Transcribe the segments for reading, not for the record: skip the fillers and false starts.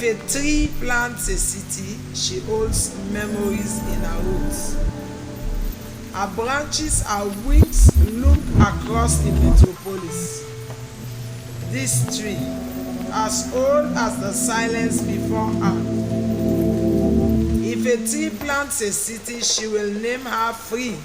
If a tree plants a city, she holds memories in her roots. Her branches are wings look across the metropolis. This tree, as old as the silence before her. If a tree plants a city, she will name her Free.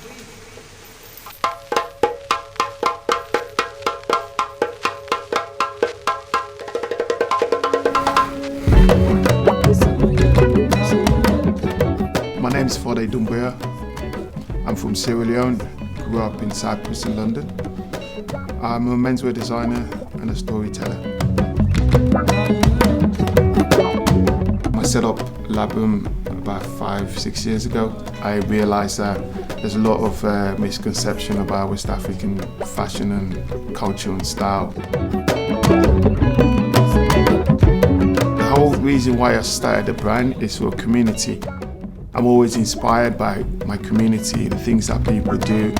My name is Rugiatu Dumbuya. I'm from Sierra Leone, grew up in Cyprus in London. I'm a menswear designer and a storyteller. I set up Labrum about 5-6 years ago. I realised that there's a lot of misconception about West African fashion and culture and style. The whole reason why I started the brand is for a community. I'm always inspired by my community, the things that people do.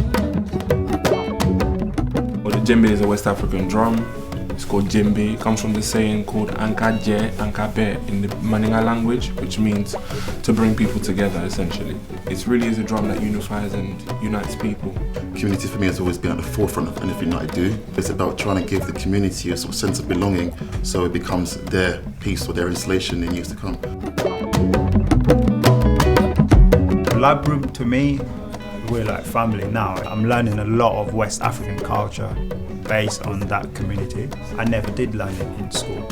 Well, the djembe is a West African drum. It's called djembe. It comes from the saying called ankaje, ankabe in the Maninga language, which means to bring people together, essentially. It really is a drum that unifies and unites people. Community for me has always been at the forefront of anything that I do. It's about trying to give the community a sort of sense of belonging so it becomes their piece or their installation in years to come. Labrum, to me, we're like family now. I'm learning a lot of West African culture based on that community. I never did learn it in school.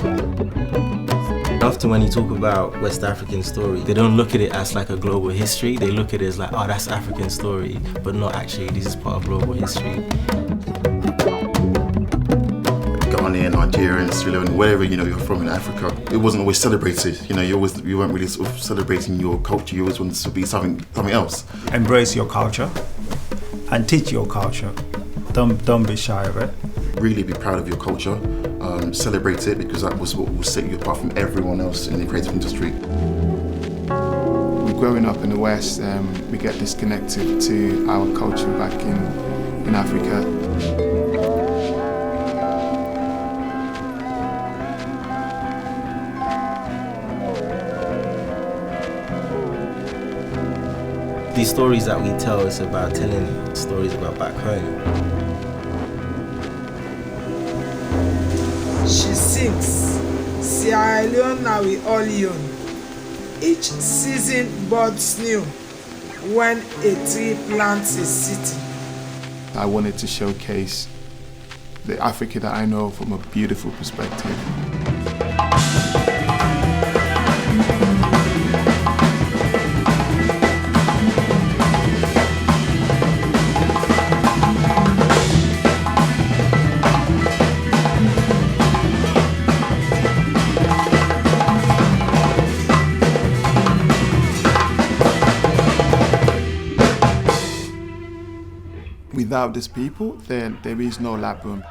Often when you talk about West African story, they don't look at it as like a global history. They look at it as like, oh, that's African story, but not actually, this is part of global history. Ghanaian, Nigerian, Sri Lanka, wherever you're from in Africa, it wasn't always celebrated. You weren't really sort of celebrating your culture. You always wanted to be something else. Embrace your culture and teach your culture. Don't be shy of it. Really be proud of your culture. Celebrate it, because that was what will set you apart from everyone else in the creative industry. We're growing up in the West, we get disconnected to our culture back in Africa. These stories that we tell is about telling stories about back home. She sings, Sierra Leone now we all young. Each season buds new when a tree plants a city. I wanted to showcase the Africa that I know from a beautiful perspective. Without these people, then there is no Labrum.